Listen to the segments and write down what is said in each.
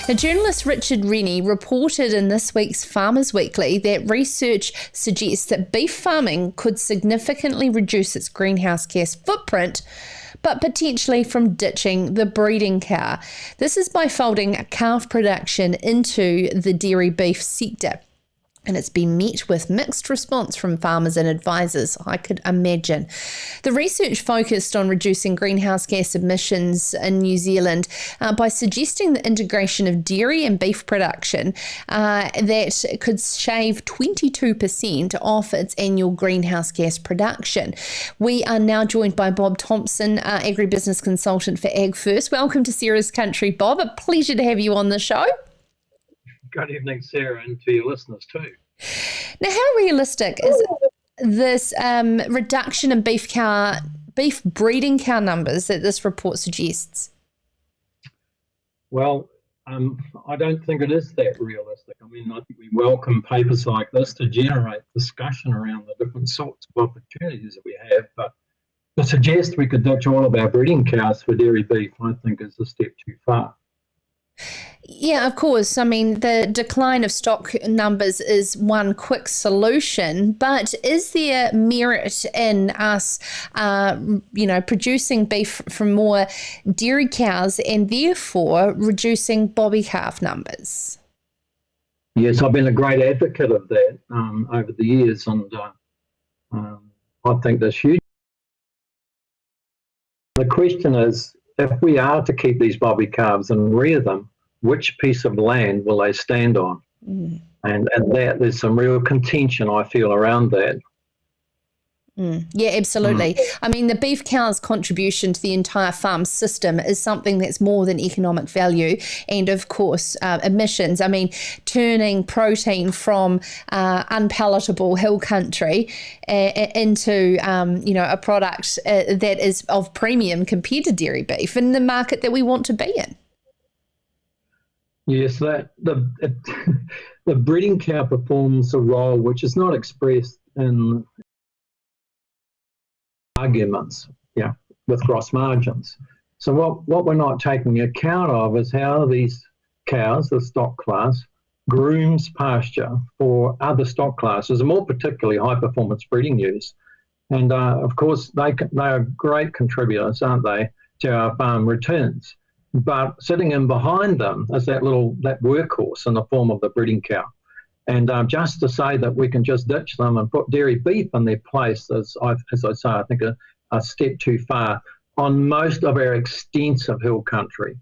Now, journalist Richard Rennie reported in this week's Farmers Weekly that research suggests that beef farming could significantly reduce its greenhouse gas footprint, but potentially from ditching the breeding cow. This is by folding calf production into the dairy beef sector. And it's been met with mixed response from farmers and advisors, I could imagine. The research focused on reducing greenhouse gas emissions in New Zealand by suggesting the integration of dairy and beef production that could shave 22% off its annual greenhouse gas production. We are now joined by Bob Thomson, Agribusiness Consultant for Agfirst. Welcome to Sarah's Country, Bob. A pleasure to have you on the show. Good evening, Sarah, and to your listeners too. Now, how realistic is this reduction in beef breeding cow numbers that this report suggests? Well, I don't think it is that realistic. I mean, I think we welcome papers like this to generate discussion around the different sorts of opportunities that we have, but to suggest we could ditch all of our breeding cows for dairy beef, I think is a step too far. Yeah, of course. I mean, the decline of stock numbers is one quick solution, but is there merit in us, producing beef from more dairy cows and therefore reducing bobby calf numbers? Yes, I've been a great advocate of that over the years, and I think that's huge. The question is, if we are to keep these bobby calves and rear them, which piece of land will they stand on? And that there's some real contention, I feel, around that. Yeah, absolutely. I mean, the beef cow's contribution to the entire farm system is something that's more than economic value and, of course, emissions. I mean, turning protein from unpalatable hill country into, a product that is of premium compared to dairy beef in the market that we want to be in. Yes, the breeding cow performs a role which is not expressed in arguments, with gross margins. So what we're not taking account of is how these cows, the stock class, grooms pasture for other stock classes, and more particularly high-performance breeding ewes. And of course, they are great contributors, aren't they, to our farm returns. But sitting in behind them is that workhorse in the form of the breeding cow. And just to say that we can just ditch them and put dairy beef in their place is, as I say, I think a step too far on most of our extensive hill country.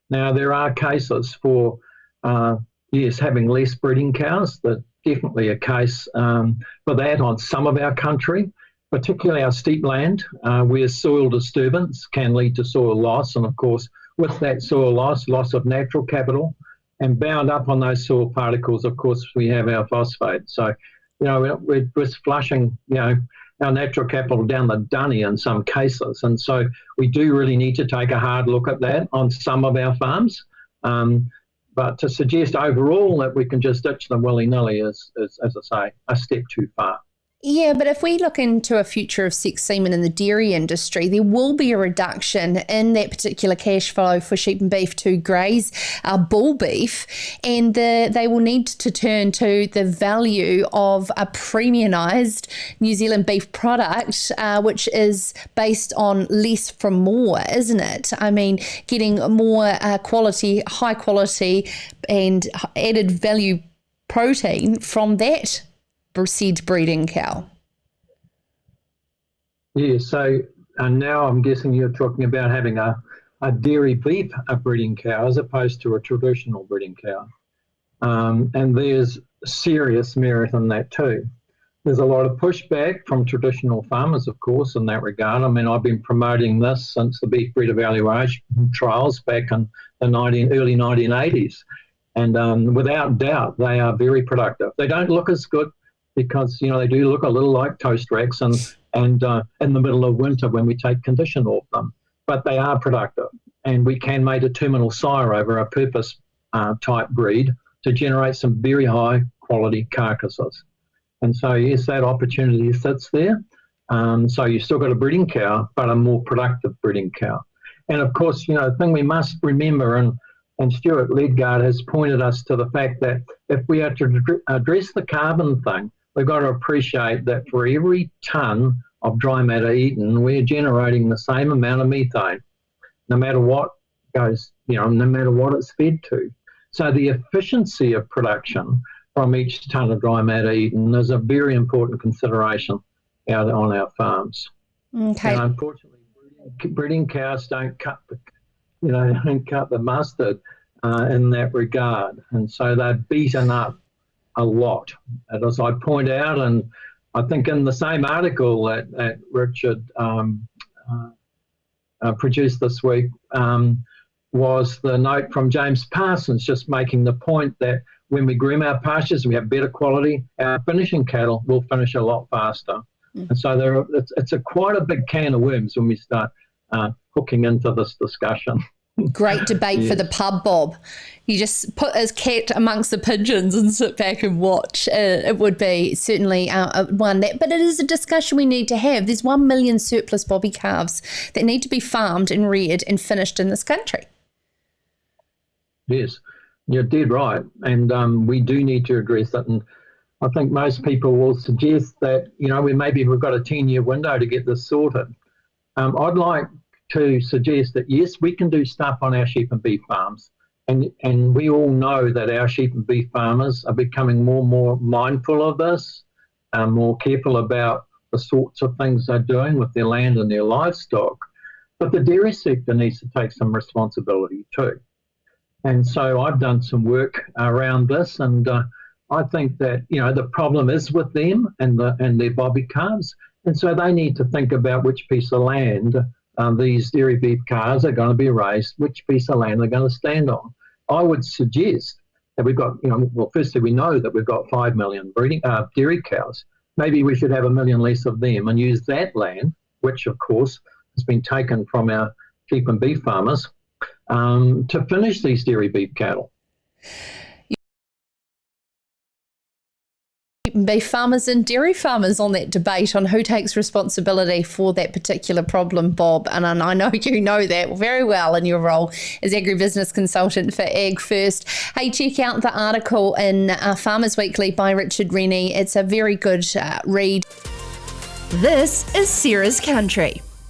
Now, there are cases for, having less breeding cows. There's definitely a case for that on some of our country, particularly our steep land, where soil disturbance can lead to soil loss. And of course, with that soil loss of natural capital, and bound up on those soil particles, of course, we have our phosphate. So, we're just flushing, our natural capital down the dunny in some cases. And so we do really need to take a hard look at that on some of our farms. But to suggest overall that we can just ditch them willy-nilly is, as I say, a step too far. Yeah, but if we look into a future of sex semen in the dairy industry, there will be a reduction in that particular cash flow for sheep and beef to graze bull beef, and they will need to turn to the value of a premiumised New Zealand beef product, which is based on less from more, isn't it? I mean, getting more high quality and added value protein from that seed breeding cow. Yeah, so now I'm guessing you're talking about having a dairy beef breeding cow as opposed to a traditional breeding cow. And there's serious merit in that too. There's a lot of pushback from traditional farmers, of course, in that regard. I mean, I've been promoting this since the beef breed evaluation trials back in the early 1980s. And without doubt, they are very productive. They don't look as good, because they do look a little like toast racks and in the middle of winter when we take condition off them. But they are productive, and we can make a terminal sire over a purpose type breed to generate some very high quality carcasses. And so yes, that opportunity sits there. So you've still got a breeding cow, but a more productive breeding cow. And of course, the thing we must remember, and And Stuart Ledgard has pointed us to the fact that if we are to address the carbon thing, we've got to appreciate that for every tonne of dry matter eaten, we're generating the same amount of methane, no matter what goes, no matter what it's fed to. So the efficiency of production from each tonne of dry matter eaten is a very important consideration out on our farms. Okay. And unfortunately, breeding cows don't cut the mustard in that regard, and so they're beaten up a lot. And as I point out, and I think in the same article that Richard produced this week, was the note from James Parsons just making the point that when we groom our pastures, we have better quality, our finishing cattle will finish a lot faster. And so it's quite a big can of worms when we start hooking into this discussion. Great debate Yes. for the pub, Bob. You just put his cat amongst the pigeons and sit back and watch. It would be certainly one that, but it is a discussion we need to have. There's 1 million surplus bobby calves that need to be farmed and reared and finished in this country. Yes, you're dead right. And we do need to address it. And I think most people will suggest that, we've got a 10-year window to get this sorted. I'd like to suggest that, yes, we can do stuff on our sheep and beef farms. And we all know that our sheep and beef farmers are becoming more and more mindful of this, more careful about the sorts of things they're doing with their land and their livestock. But the dairy sector needs to take some responsibility too. And so I've done some work around this, and I think that, the problem is with them and their bobby calves. And so they need to think about which piece of land these dairy beef calves are going to be raised, which piece of land they're going to stand on. I would suggest that we've got, firstly, we know that we've got 5 million dairy cows. Maybe we should have 1 million less of them and use that land, which, of course, has been taken from our sheep and beef farmers, to finish these dairy beef cattle. Beef farmers and dairy farmers on that debate on who takes responsibility for that particular problem, Bob. And I know you know that very well in your role as Agribusiness Consultant for Agfirst. Hey, check out the article in Farmers Weekly by Richard Rennie. It's a very good read. This is Sarah's Country.